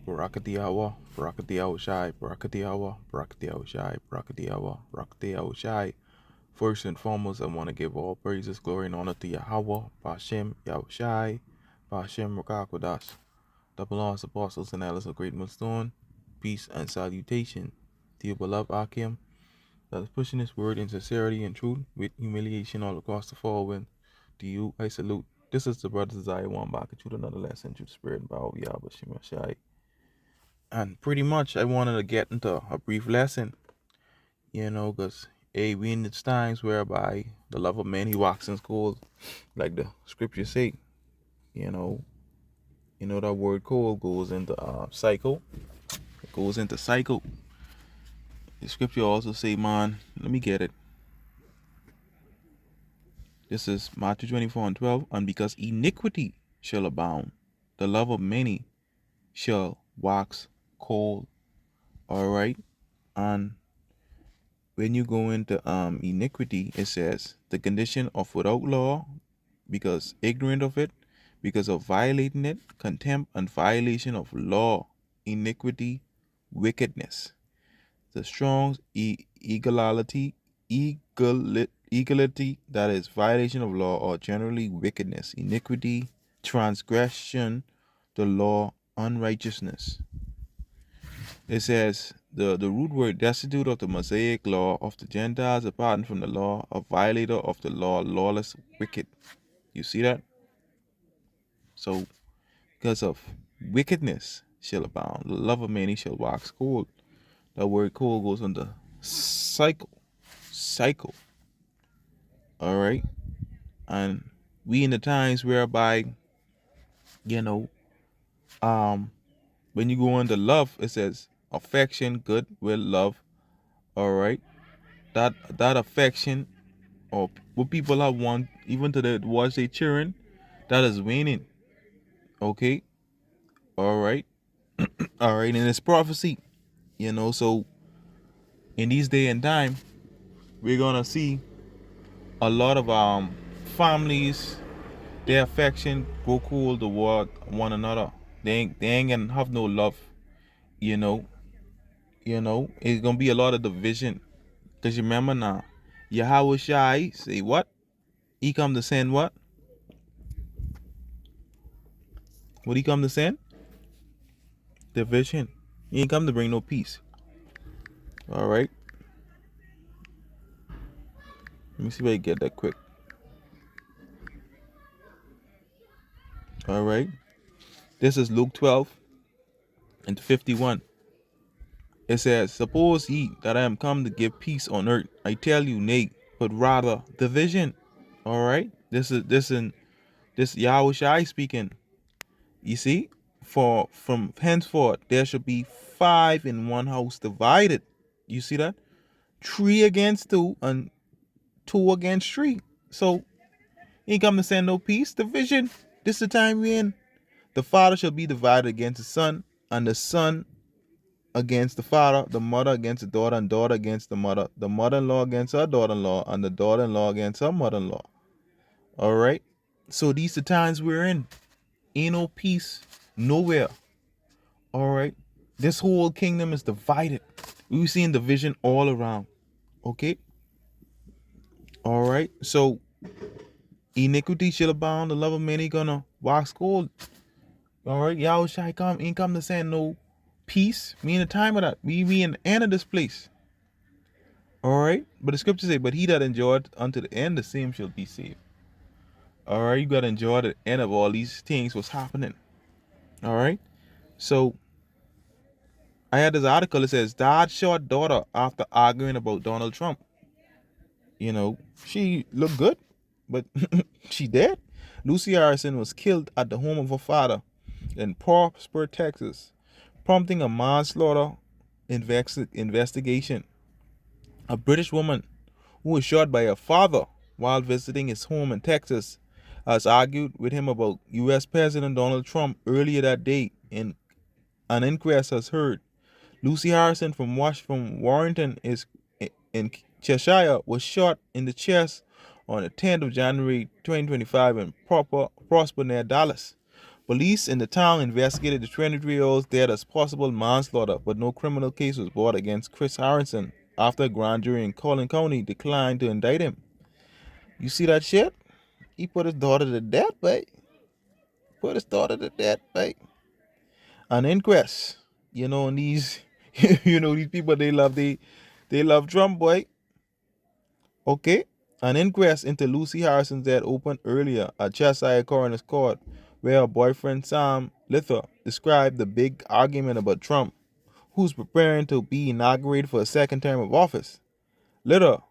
Barakatiawa, Barakatiawa Shai, Barakatiawa, Barakatiawa Shai, Barakatiawa, Barakatiawa Shai. First and foremost, I want to give all praises, glory, and honor to Yahweh, Bashem, Yahushai, Bashem, Rakakodas, double honors, apostles, and elders of Great Millstone. Peace and salutation to your beloved Akim that is pushing this word in sincerity and truth with humiliation all across the following. To you, I salute. This is the brother Desire One back at you with another lesson to the spirit and power of Yahweh Shemashai. And pretty much I wanted to get into a brief lesson, because we in these times whereby the love of man he walks in schools, like the scriptures say, that word cold goes into cycle. It goes into cycle. The scripture also say, man, let me get it. This is Matthew 24:12. And because iniquity shall abound, the love of many shall wax cold. All right. And when you go into iniquity, it says the condition of without law, because ignorant of it, because of violating it, contempt and violation of law, iniquity, wickedness. The Strong's egality, that is violation of law, or generally wickedness, iniquity, transgression, the law, unrighteousness. It says the root word destitute of the Mosaic law of the Gentiles, apart from the law, a violator of the law, lawless, wicked. You see that? So, because of wickedness shall abound, the love of many shall wax cold. That word cold goes under cycle. All right. And we in the times whereby, when you go into love, it says affection, goodwill, love. All right. That affection, or what people have want, even towards their children, that is waning. Okay. All right. All right. And it's prophecy, so in these day and time, we're gonna see a lot of families, their affection go cool toward one another. They ain't gonna have no love. You know. It's gonna be a lot of division. Cause you remember now, Yahweh Shai say what? He come to send what? What he come to send? Division. He ain't come to bring no peace. All right. Let me see if I can get that quick. All right. This is Luke 12:51. It says, "Suppose ye that I am come to give peace on earth, I tell you, nay, but rather division." All right. This Yahweh Shai speaking. You see, for from henceforth there shall be 5 in one house divided. You see that? 3 against 2 and 2 against 3. So he ain't come to send no peace, division. This is the time we in. The father shall be divided against the son, and the son against the father, the mother against the daughter, and daughter against the mother-in-law against her daughter-in-law, and the daughter-in-law against her mother-in-law. All right. So these the times we're in. Ain't no peace nowhere. All right. This whole kingdom is divided. We're seeing division all around. Okay. All right. So iniquity shall abound. The love of many gonna wax cold. All right. Yahweh shall come. Ain't come to send no peace. We in the time of that. We in the end of this place. All right. But the scripture say, but he that enjoyed unto the end, the same shall be saved. All right. You got to enjoy the end of all these things what's happening. All right. So I had this article. It says, dad shot daughter after arguing about Donald Trump. She looked good, but she dead. Lucy Harrison was killed at the home of her father in Prosper, Texas, prompting a manslaughter investigation. A British woman who was shot by her father while visiting his home in Texas has argued with him about U.S. President Donald Trump earlier that day. In an inquest has heard. Lucy Harrison from Warrington is in Cheshire was shot in the chest on the 10th of January 2025 in Prosper near Dallas. Police in the town investigated the 23-year-old's death as possible manslaughter, but no criminal case was brought against Chris Harrison after a grand jury in Collin County declined to indict him. You see that shit? He put his daughter to death, babe. Put his daughter to death, babe. An inquest. You know, and these these people they love Trump, boy. Okay. An inquest into Lucy Harrison's death opened earlier at Cheshire Coroner's Court, where her boyfriend Sam Lither described the big argument about Trump, who's preparing to be inaugurated for a second term of office. Lither,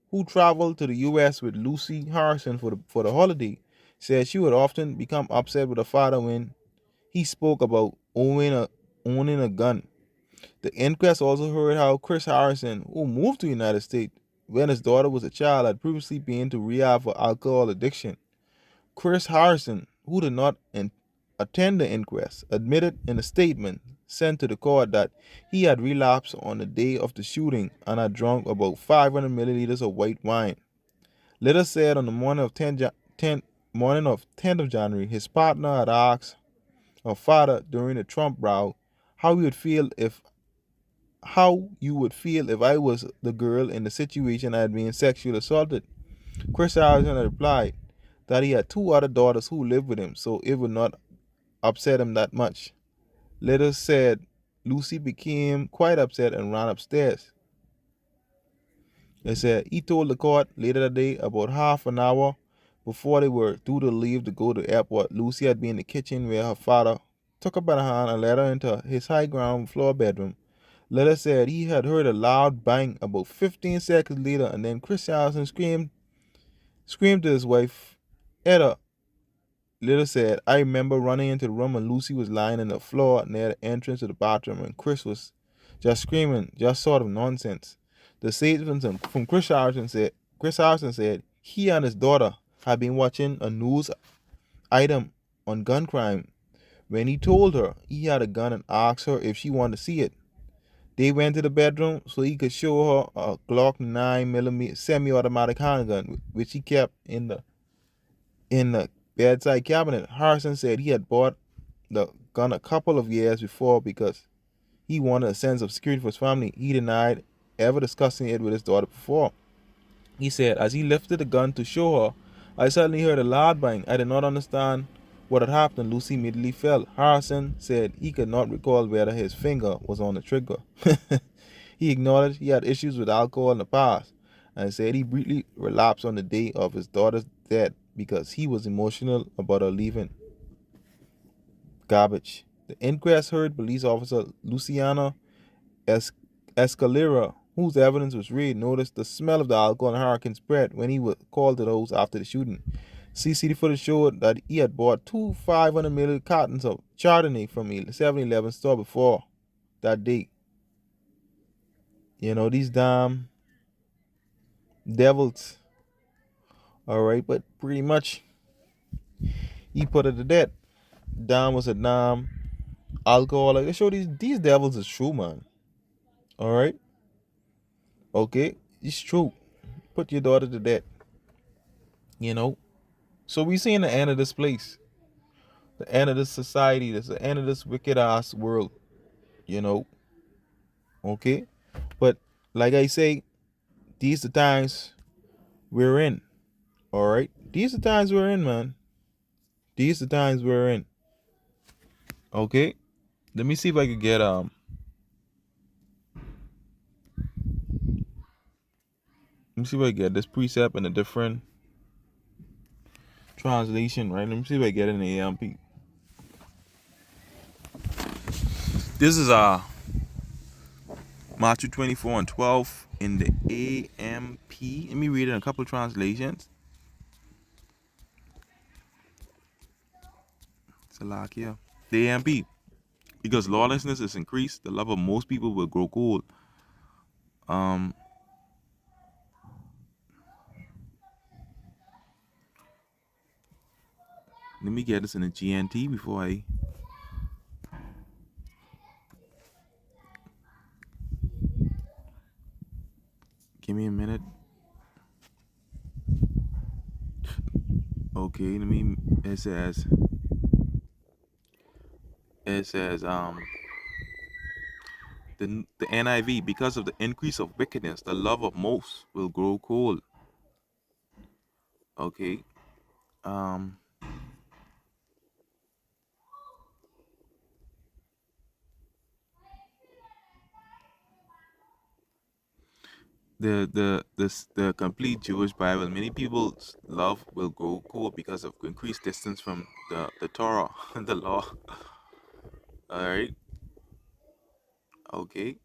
who traveled to the U.S. with Lucy Harrison for the holiday, said she would often become upset with her father when he spoke about owning a gun. The inquest also heard how Chris Harrison, who moved to the United States when his daughter was a child, had previously been to rehab for alcohol addiction. Chris Harrison, who did not attend the inquest, admitted in a statement sent to the court that he had relapsed on the day of the shooting and had drunk about 500 milliliters of white wine. Little said on the morning of 10th of January, his partner had asked her father during the Trump row how you would feel if I was the girl in the situation I had been sexually assaulted. Chris Harrison replied that he had two other daughters who lived with him, so it would not upset him that much. Little said Lucy became quite upset and ran upstairs. They said he told the court later that day, about half an hour before they were due to leave to go to the airport, Lucy had been in the kitchen where her father took her by the hand and led her into his high ground floor bedroom. Little said he had heard a loud bang about 15 seconds later, and then Chris Harrison screamed to his wife, Etta. Little said, I remember running into the room and Lucy was lying on the floor near the entrance to the bathroom, and Chris was just screaming, just sort of nonsense. The statement from Chris Harrison said he and his daughter had been watching a news item on gun crime when he told her he had a gun and asked her if she wanted to see it. They went to the bedroom so he could show her a Glock 9mm semi-automatic handgun, which he kept in the bedside cabinet. Harrison said he had bought the gun a couple of years before because he wanted a sense of security for his family. He denied ever discussing it with his daughter before. He said, as he lifted the gun to show her, I suddenly heard a loud bang. I did not understand what had happened. Lucy immediately fell. Harrison said he could not recall whether his finger was on the trigger. He acknowledged he had issues with alcohol in the past and said he briefly relapsed on the day of his daughter's death because he was emotional about her leaving. Garbage. The inquest heard police officer Luciana Escalera, whose evidence was read, noticed the smell of the alcohol and hurricane spread when he was called to the house after the shooting. CCTV footage showed that he had bought two 500 milliliter cartons of Chardonnay from a 7-Eleven store before that day. You know, these damn devils. Alright, but pretty much he put it to death. Damn was a damn alcoholic. They show these devils is true, man. Alright? Okay? It's true. Put your daughter to death. You know? So we seeing the end of this place. The end of this society. This the end of this wicked ass world. You know? Okay? But like I say, these the times we're in. Alright? These the times we're in, man. These the times we're in. Okay? Let me see if I could get let me see if I can get this precept in a different translation, right? Let me see if I get it in the AMP. This is Matthew 24:12 in the AMP. Let me read it in a couple of translations. Salakia. The AMP. Because lawlessness is increased, the love of most people will grow cold. Let me get this in the GNT before I give me a minute. Okay, it says It says the NIV, because of the increase of wickedness, the love of most will grow cold. Okay. Um the complete Jewish Bible, many people's love will grow cold because of increased distance from the Torah, the law. All right. Okay.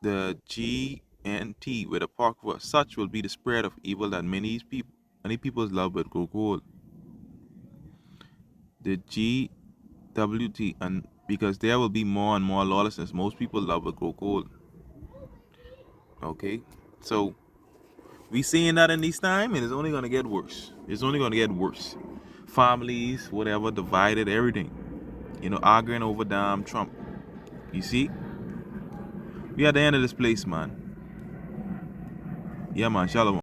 The GNT with a park for such will be the spread of evil that many people's love will grow cold. The GWT, and because there will be more and more lawlessness, most people love will grow cold. Okay. So we seeing that in this time, and it's only gonna get worse. It's only gonna get worse. Families, whatever, divided, everything. Arguing over damn Trump. You see, we at the end of this place, man. Yeah, man. Shalom.